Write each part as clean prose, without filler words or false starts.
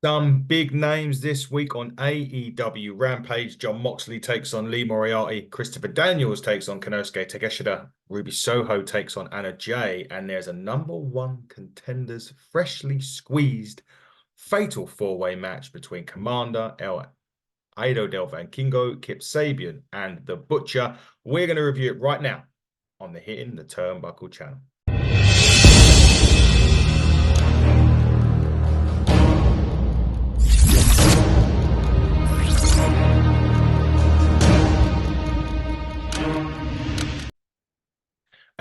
Some big names this week on AEW Rampage. Jon Moxley takes on Lee Moriarty. Christopher Daniels takes on Konosuke Takeshita. Ruby Soho takes on Anna Jay. And there's a number one contenders freshly squeezed fatal four-way match between Commander El Aido Del Fankingo, Kip Sabian, and The Butcher. We're going to review it right now on the Hitting the Turnbuckle channel.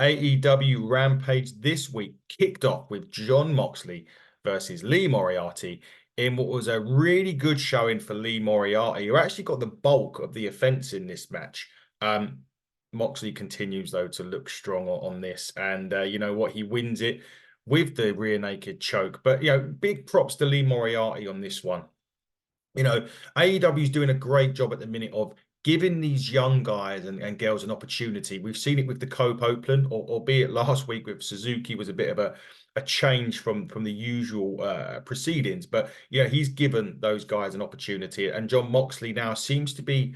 AEW Rampage this week kicked off with Jon Moxley versus Lee Moriarty in what was a really good showing for Lee Moriarty, who actually got the bulk of the offense in this match. Moxley continues, though, to look strong on this. And you know what? He wins it with the rear naked choke. But, big props to Lee Moriarty on this one. AEW is doing a great job at the minute of giving these young guys and girls an opportunity. We've seen it with the Cope Oakland, albeit last week with Suzuki was a bit of a change from the usual proceedings. But he's given those guys an opportunity, and Jon Moxley now seems to be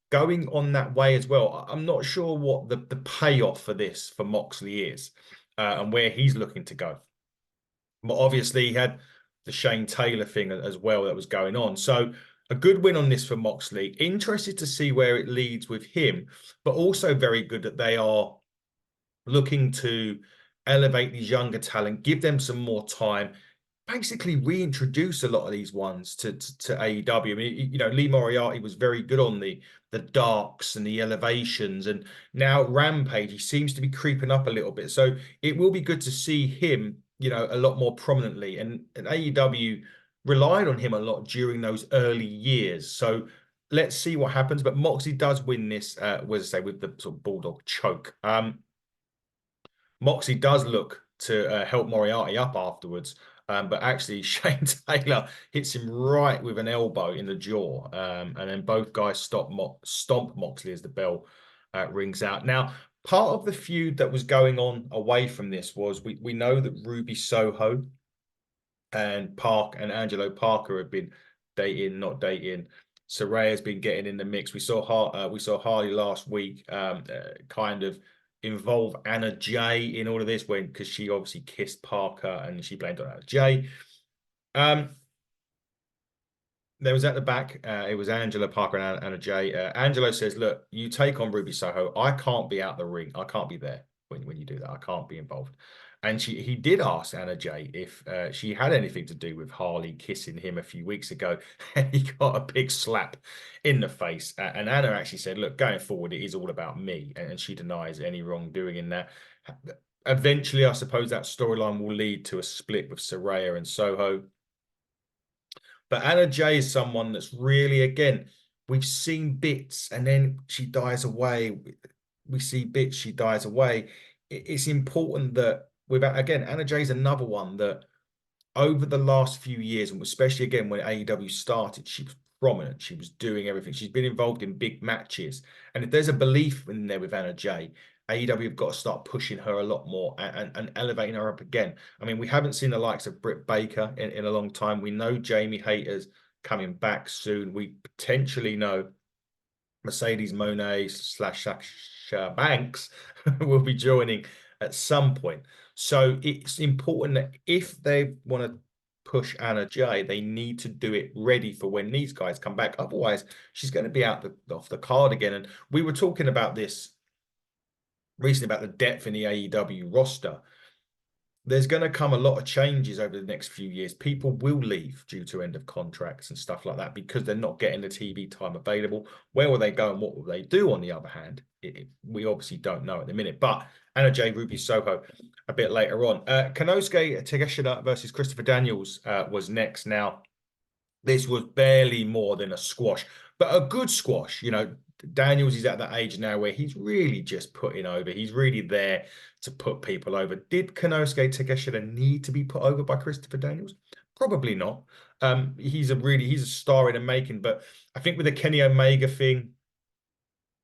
going on that way as well. I'm not sure what the payoff for this for Moxley is, and where he's looking to go. But obviously, he had the Shane Taylor thing as well that was going on. So a good win on this for Moxley. Interested to see where it leads with him, but also very good that they are looking to elevate these younger talent, give them some more time, basically reintroduce a lot of these ones to AEW. I mean, Lee Moriarty was very good on the darks and the elevations, and now Rampage, he seems to be creeping up a little bit. So it will be good to see him, a lot more prominently. And AEW relied on him a lot during those early years. So let's see what happens. But Moxley does win this, was I say, with the sort of bulldog choke. Moxley does look to help Moriarty up afterwards. But actually, Shane Taylor hits him right with an elbow in the jaw. And then both guys stomp Moxley as the bell rings out. Now, part of the feud that was going on away from this was we know that Ruby Soho and Angelo Parker have been dating, not dating. Saraya's been getting in the mix. We saw Harley last week, kind of involve Anna Jay in all of this because she obviously kissed Parker and she blamed on Anna Jay. There was at the back, it was Angela Parker and Anna Jay. Angelo says, "Look, you take on Ruby Soho. I can't be out the ring. I can't be there when you do that. I can't be involved." And he did ask Anna Jay if she had anything to do with Harley kissing him a few weeks ago, and he got a big slap in the face. And Anna actually said, "Look, going forward, it is all about me," and she denies any wrongdoing in that. Eventually, I suppose that storyline will lead to a split with Saraya and Soho. But Anna Jay is someone that's really, again, we've seen bits and then she dies away. We see bits, she dies away. It's important that again, Anna Jay is another one that over the last few years, and especially again when AEW started, she was prominent. She was doing everything. She's been involved in big matches. And if there's a belief in there with Anna Jay, AEW have got to start pushing her a lot more and elevating her up again. I mean, we haven't seen the likes of Britt Baker in a long time. We know Jamie Hayter's coming back soon. We potentially know Mercedes Moné / Sasha Banks will be joining at some point. So it's important that if they want to push Anna Jay, they need to do it ready for when these guys come back. Otherwise, she's going to be off the card again. And we were talking about this recently about the depth in the AEW roster. There's going to come a lot of changes over the next few years. People will leave due to end of contracts and stuff like that because they're not getting the TV time available. Where will they go and what will they do? On the other hand, we obviously don't know at the minute. But Anna Jay, Ruby Soho a bit later on. Konosuke Takeshita versus Christopher Daniels was next. Now, this was barely more than a squash, but a good squash. Daniels is at that age now where he's really just putting over. He's really there to put people over. Did Konosuke Takeshita need to be put over by Christopher Daniels? Probably not. He's a star in the making, but I think with the Kenny Omega thing,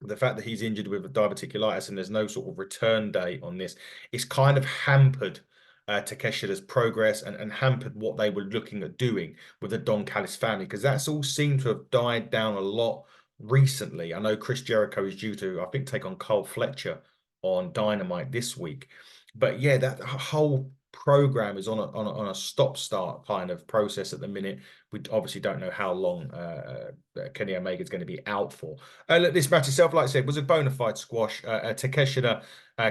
the fact that he's injured with diverticulitis and there's no sort of return date on this, it's kind of hampered Takeshida's progress and hampered what they were looking at doing with the Don Callis family, because that's all seemed to have died down a lot recently. I know Chris Jericho is due to, I think, take on Cole Fletcher on Dynamite this week. But yeah, that whole program is on a stop-start kind of process at the minute. We obviously don't know how long Kenny Omega is going to be out for. Look, this match itself, like I said, was a bona fide squash. Takeshita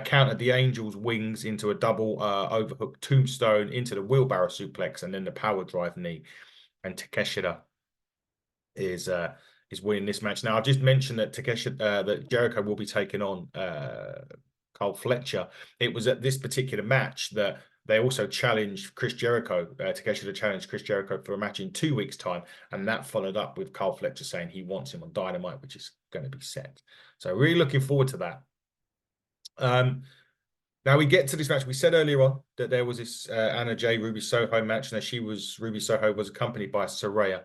countered the Angel's wings into a double overhook tombstone into the wheelbarrow suplex and then the power drive knee. And Takeshita is winning this match. Now, I've just mentioned that that Jericho will be taking on Cole Fletcher. It was at this particular match that they also challenged Chris Jericho. Takeshita challenged Chris Jericho for a match in 2 weeks' time, and that followed up with Cole Fletcher saying he wants him on Dynamite, which is going to be set. So really looking forward to that. Now we get to this match. We said earlier on that there was this Anna Jay Ruby Soho match. Now Ruby Soho was accompanied by Saraya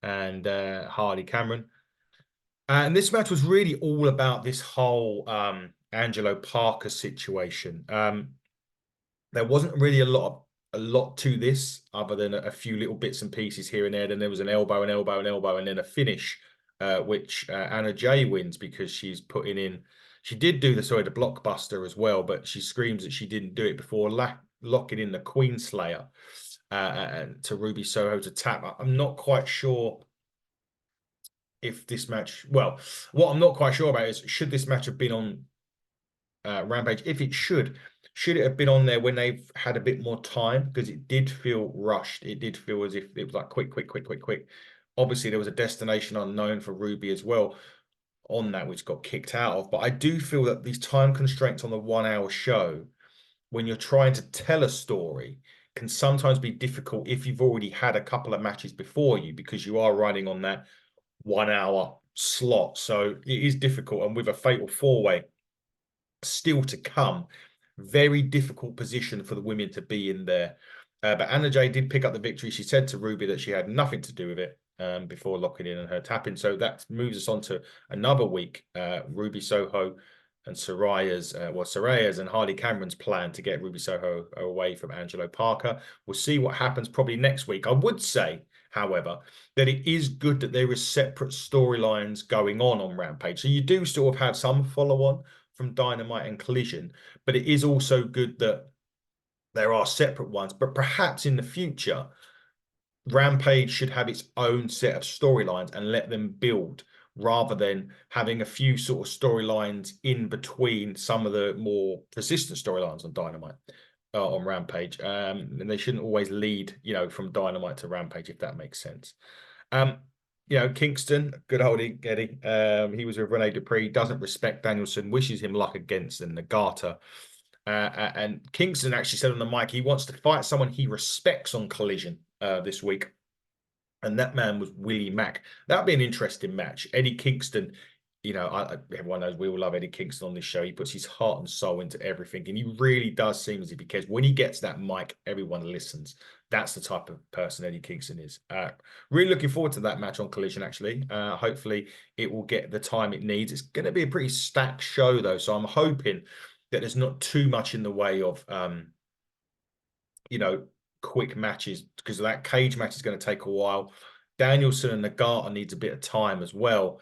and Hardy Cameron. And this match was really all about this whole Angelo Parker situation. There wasn't really a lot to this other than a few little bits and pieces here and there. Then there was an elbow, and then a finish, which Anna Jay wins because she's putting in. She did do the blockbuster as well, but she screams that she didn't do it before locking in the Queen Slayer and to Ruby Soho to tap. I'm not quite sure if this match. Well, what I'm not quite sure about is should this match have been on Rampage? If it should it have been on there when they've had a bit more time? Because it did feel rushed. It did feel as if it was like quick. Obviously, there was a destination unknown for Ruby as well on that, which got kicked out of. But I do feel that these time constraints on the 1 hour show, when you're trying to tell a story, can sometimes be difficult if you've already had a couple of matches before you, because you are running on that 1 hour slot. So it is difficult. And with a fatal four-way still to come, very difficult position for the women to be in there. But Anna Jay did pick up the victory. She said to Ruby that she had nothing to do with it before locking in and her tapping. So that moves us on to another week. Ruby Soho and Saraya's and Hardy Cameron's plan to get Ruby Soho away from Angelo Parker. We'll see what happens probably next week. I would say, however, that it is good that there is separate storylines going on Rampage. So you do sort of have some follow-on from Dynamite and Collision, but it is also good that there are separate ones. But perhaps in the future, Rampage should have its own set of storylines and let them build, rather than having a few sort of storylines in between some of the more persistent storylines on Dynamite, on Rampage. And they shouldn't always lead, from Dynamite to Rampage, if that makes sense. Kingston, good old Eddie. He was with Rene Dupree, doesn't respect Danielson, wishes him luck against the Nagata. And Kingston actually said on the mic he wants to fight someone he respects on Collision this week. And that man was Willie Mack. That'd be an interesting match. Eddie Kingston, everyone knows we all love Eddie Kingston on this show. He puts his heart and soul into everything. And he really does seem as if he cares. When he gets that mic, everyone listens. That's the type of person Eddie Kingston is. Really looking forward to that match on Collision, actually. Hopefully it will get the time it needs. It's going to be a pretty stacked show, though. So I'm hoping that there's not too much in the way of, quick matches, because that cage match is going to take a while. Danielson and Nagata needs a bit of time as well.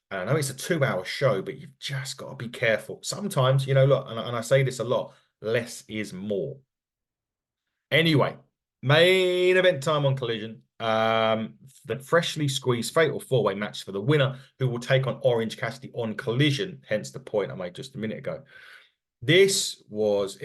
I know it's a 2-hour show, but you've just got to be careful. Sometimes, look, and I say this a lot, less is more. Anyway, main event time on Collision. The freshly squeezed fatal four-way match for the winner, who will take on Orange Cassidy on Collision, hence the point I made just a minute ago. This was,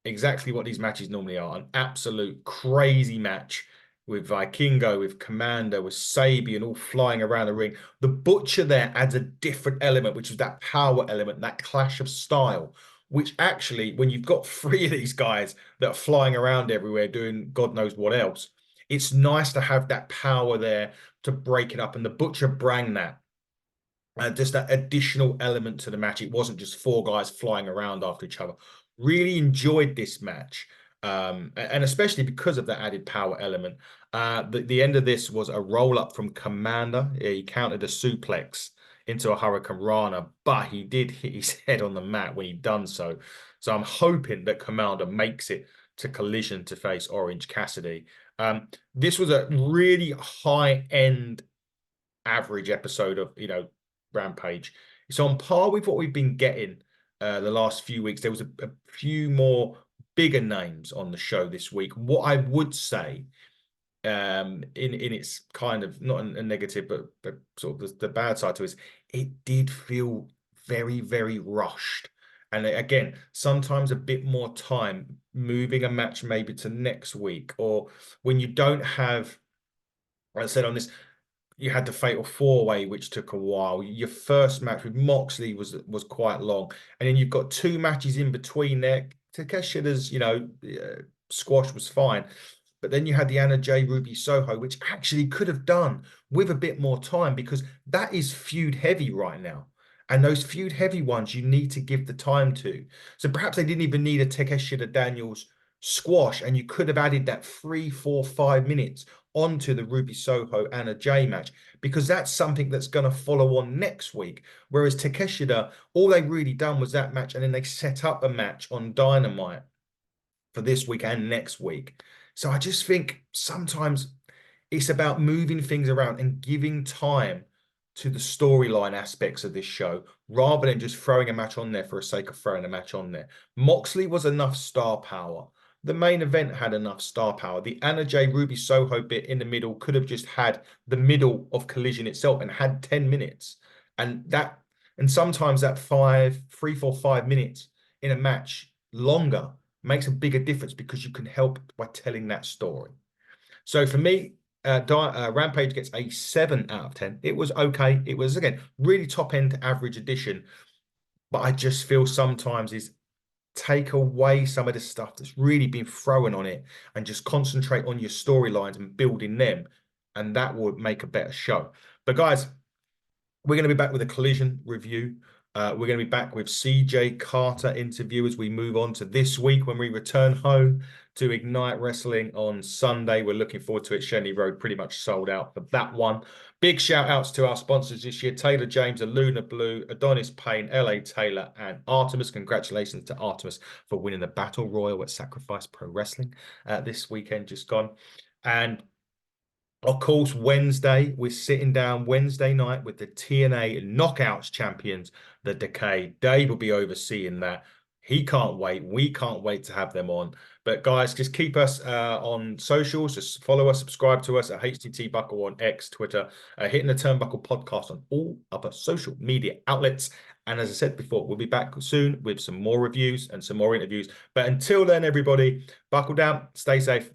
exactly what these matches normally are. An absolute crazy match with Vikingo, with Commander, with Sabian all flying around the ring. The Butcher there adds a different element, which is that power element, that clash of style, which actually, when you've got 3 of these guys that are flying around everywhere doing God knows what else, it's nice to have that power there to break it up. And the Butcher brought that. Just that additional element to the match. It wasn't just 4 guys flying around after each other. Really enjoyed this match, and especially because of that added power element. The end of this was a roll-up from Commander. He countered a suplex into a Hurricane Rana, but he did hit his head on the mat when he done so. So I'm hoping that Commander makes it to Collision to face Orange Cassidy. This was a really high-end average episode of, Rampage. It's on par with what we've been getting the last few weeks. There was a few more bigger names on the show this week. What I would say, in its kind of not a negative, but sort of the bad side to it is it did feel very, very rushed. And again, sometimes a bit more time moving a match maybe to next week, or when you don't have, like I said on this, you had the fatal four-way, which took a while. Your first match with Moxley was quite long, and then you've got two matches in between there. Takeshida's, squash was fine, but then you had the Anna Jay Ruby Soho, which actually could have done with a bit more time, because that is feud heavy right now. And those feud heavy ones you need to give the time to. So perhaps they didn't even need a Takeshita Daniels squash, and you could have added that 3, 4, 5 minutes onto the Ruby Soho Anna Jay match, because that's something that's going to follow on next week. Whereas Takeshita, all they really done was that match, and then they set up a match on Dynamite for this week and next week. So I just think sometimes it's about moving things around and giving time to the storyline aspects of this show, rather than just throwing a match on there for the sake of throwing a match on there. Moxley was enough star power. The main event had enough star power. The Anna Jay Ruby Soho bit in the middle could have just had the middle of Collision itself and had 10 minutes. And sometimes that 3, 4, 5 minutes in a match longer makes a bigger difference, because you can help by telling that story. So for me, Rampage gets a 7 out of 10. It was okay. It was, again, really top end average edition. But I just feel sometimes is take away some of the stuff that's really been thrown on it and just concentrate on your storylines and building them. And that would make a better show. But guys, we're going to be back with a Collision review. We're going to be back with CJ Carter interview as we move on to this week when we return home to Ignite Wrestling on Sunday. We're looking forward to it. Shenley Road pretty much sold out for that one. Big shout outs to our sponsors this year: Taylor James, Luna Blue, Adonis Payne, LA Taylor, and Artemis. Congratulations to Artemis for winning the Battle Royal at Sacrifice Pro Wrestling this weekend just gone. And of course, Wednesday, we're sitting down Wednesday night with the TNA Knockouts champions, the Decay. Dave will be overseeing that. He can't wait. We can't wait to have them on. But guys, just keep us on socials. Just follow us, subscribe to us at HTT Buckle on X, Twitter, Hitting the Turnbuckle podcast on all other social media outlets. And as I said before, we'll be back soon with some more reviews and some more interviews. But until then, everybody, buckle down, stay safe.